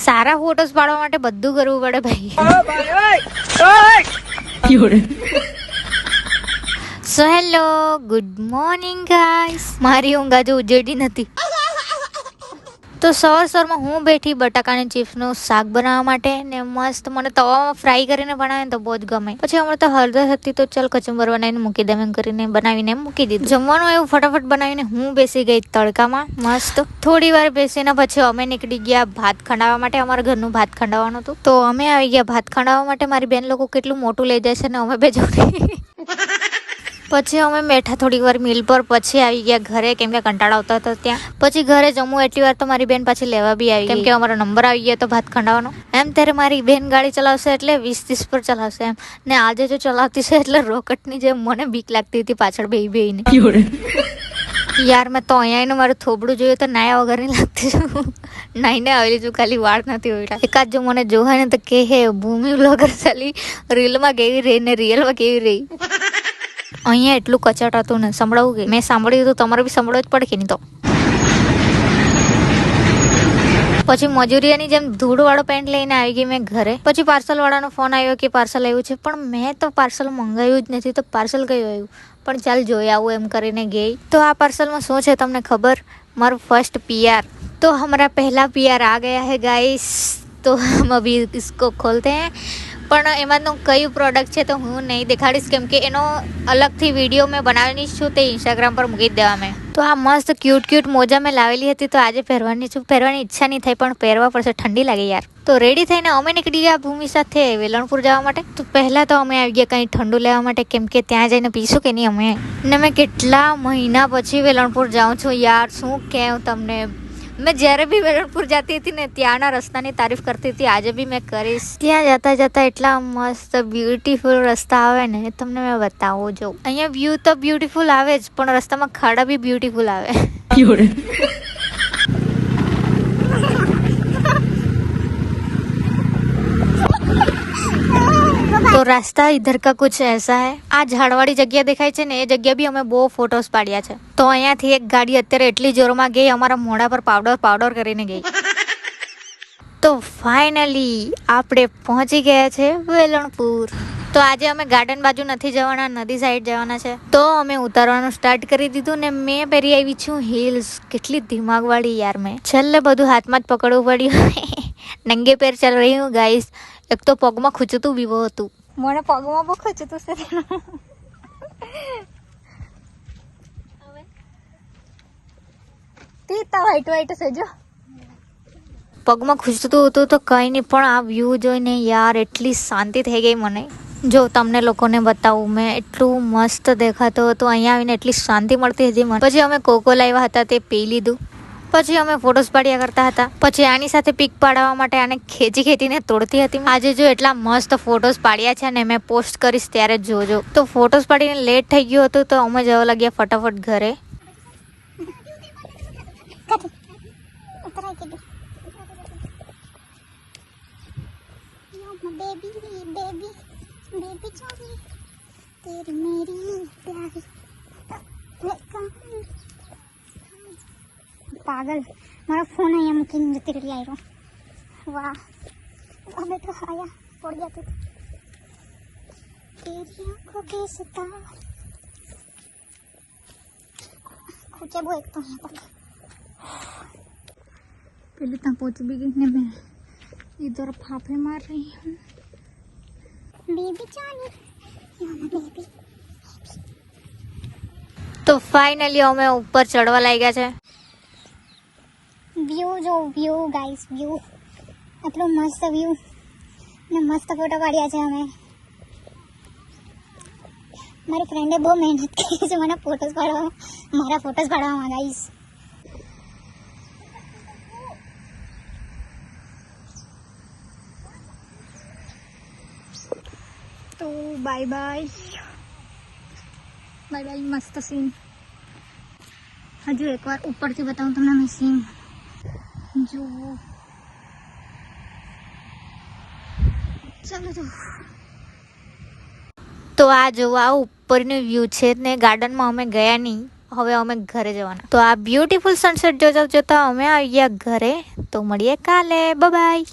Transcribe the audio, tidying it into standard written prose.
સારા photos પાડવા માટે બધું કરવું પડે ભાઈ. So hello, good morning guys. મારી ઊંઘ આજે ઉજેડી નથી. તો સવારમાં હું બેઠી બટાકાની ચિપ્સનું શાક બનાવવા માટે ને મસ્ત મને તવામાં ફ્રાય કરીને બનાવે ને તો બહુ જ ગમે. પછી હમણાં તો હળદર હતી તો ચાલ કચુંબર બનાવીને મૂકી દઉં એમ કરીને બનાવીને મૂકી દીધું. જમવાનું એવું ફટાફટ બનાવીને હું બેસી ગઈ તડકામાં મસ્ત. થોડી વાર બેસીને પછી અમે નીકળી ગયા ભાત ખંડાવવા માટે. અમારા ઘરનું ભાત ખંડાવવાનું હતું તો અમે આવી ગયા ભાત ખંડાવવા માટે. મારી બેન લોકો કેટલું મોટું લઈ જાય છે ને અમે બે જોડે. પછી અમે બેઠા થોડી વાર મિલ પર. પછી આવી ગયા ઘરે કેમ કે કંટાળો આવતો હતો ત્યાં. પછી ઘરે જમવું એટલી વાર તો મારી બેન પાછી લેવા બી આવી કેમ કે અમારો નંબર આવી ગયો તો ભાત ખંડાવવાનો. એમ ત્યારે મારી બેન ગાડી ચલાવશે એટલે 20-30 પર ચલાવશે એમ. ને આજે જો ચલાવતી છે એટલે રોકેટની જેમ મને બીક લાગતી હતી પાછળ બેહીને. યાર મેં તો અહીંયા મારું થોબડું જોયું તો નાયા વગર નહીં લાગતી છું. નાઈને આવેલી છું, ખાલી વાળ નથી હોય. એકાદ જો મને જોવાય ને તો કે હે ભૂમિ બ્લોગર ચાલી રીલમાં કેવી રહી ને રિયલમાં કેવી રહી. અહીંયા એટલું કચાટ હતું ને સંભળાવું કે મેં સાંભળ્યું તો તમારે બી સાંભળવું જ પડે કે નહીં. તો પછી મજૂરિયાની જેમ ધૂળવાળો પેન્ટ લઈને આવી ગઈ મેં ઘરે. પછી પાર્સલ વાળાનો ફોન આવ્યો કે પાર્સલ આવ્યું છે, પણ મેં તો પાર્સલ મંગાવ્યું જ નથી તો પાર્સલ કયું આવ્યું. પણ ચાલ જોઈ આવું એમ કરીને ગઈ. તો આ પાર્સલમાં શું છે તમને ખબર? મારું ફર્સ્ટ PR. તો हमारा पहला PR आ गया है गाइस. तो हम अभी इसको खोलते हैं. પણ એમાંનું કયું પ્રોડક્ટ છે તો હું નહીં દેખાડીશ કેમ કે એનો અલગથી વિડીયો મેં બનાવેલી છું, તે ઇન્સ્ટાગ્રામ પર મૂકી દેવા મેં. તો આ મસ્ત ક્યુટ મોજા મેં લાવેલી હતી તો આજે પહેરવાની છું. પહેરવાની ઈચ્છા નહીં થઈ પણ પહેરવા પડશે, ઠંડી લાગે યાર. તો રેડી થઈને અમે નીકળી ગયા ભૂમિ સાથે વેલણપુર જવા માટે. તો પહેલાં તો અમે આવી ગયા કંઈ ઠંડુ લેવા માટે કેમ કે ત્યાં જઈને પીશું કે નહીં અમે. ને મેં કેટલા મહિના પછી વેલણપુર જાઉં છું યાર, શું કહું તમને. મેં જ્યારે બી વેલણપુર જતી હતી ને ત્યાંના રસ્તાની તારીફ કરતી હતી. આજે બી મેં કરીશ. ત્યાં જતા એટલા મસ્ત બ્યુટીફુલ રસ્તા આવે ને તમને મેં બતાવું. જો અહીંયા વ્યૂ તો બ્યુટીફુલ આવે જ પણ રસ્તામાં ખાડા બી બ્યુટીફુલ આવે. તો રાસ્તા इधर का कुछ ऐसा है. આ ઝાડવાળી જગ્યા દેખાય છે ને એ જગ્યા બી અમે બહુ ફોટોસ પાડ્યા છે. તો અહીંયાથી એક ગાડી અત્યારે એટલી જોરમાં ગઈ અમારા મોઢા પર પાવડર કરીને ગઈ. તો ફાઇનલી આપણે પહોંચી ગયા છે વેલણપુર. તો આજે અમે ગાર્ડન બાજુ નથી જવાના, નદી સાઈડ જવાના છે. તો અમે ઉતારવાનું સ્ટાર્ટ કરી દીધું ને મેં પહેરી આવી છું હિલ્સ. કેટલી દિમાગવાળી યાર. મેં છેલ્લે બધું હાથમાં જ પકડવું પડ્યું. નંગે પેર ચાલ રહી હું ગાઈસ. એક તો પગમાં ખૂંચતું બી બહુ હતું. મને પગમાં બહુ ખૂંચતું છે. વાઈટ છે જો પગમાં ખૂંચતું હતું તો કઈ નહીં પણ આ વ્યૂ જોઈને યાર એટલી શાંતિ થઈ ગઈ મને. જો તમને લોકોને બતાવું મેં એટલું મસ્ત દેખાતું હતું. અહીંયા આવીને એટલી શાંતિ મળતી હતી મને. પછી અમે કોકો લાવ્યા હતા તે પી લીધું. પછી અમે ફોટોસ પાડ્યા કરતા હતા. પછી આની સાથે પિક પાડવા માટે આને ખેંચીને તોડતી હતી. આજે જો એટલા મસ્ત ફોટોસ પાડ્યા છે ને મેં પોસ્ટ કરીશ ત્યારે જોજો. તો ફોટોસ પાડીને લેટ થઈ ગયું હતું તો અમે જવા લાગ્યા ફટાફટ ઘરે. पागल मारा फोन है मुकिंग जती रही आई रो वाह वाह बेटा आया पड़ गया तू तेरी आंखों के सितार खुचे वो एक तो यहाँ तक पहले तक पहुँच भी गई ने मैं इधर फाफे मार रही हूँ बेबी जानी यहाँ बेबी. તો ફાઇનલી અમે ઉપર ચડવા લાગ્યા છે. વ્યૂ જો વ્યૂ ગાઈસ વ્યૂ એટલો મસ્ત વ્યૂ ને મસ્ત ફોટો પાડ્યા છે અમે. મારી ફ્રેન્ડે બહુ મહેનત કરી છે મને ફોટોસ પાડવામાં, મારા ફોટોસ પાડવામાં ગાઈસ. તો બાય બાય મસ્ત સીન. હજુ એકવાર ઉપરથી બતાવું તમને મેં સીન. જો ચાલો જો. તો આ જો આ ઉપરનું વ્યૂ છે ને ગાર્ડનમાં અમે ગયા નહીં. હવે અમે ઘરે જવાના. તો આ બ્યુટીફુલ સનસેટ જોતા જોતા અમે આવી ગયા ઘરે. તો મળીએ કાલે. બાય.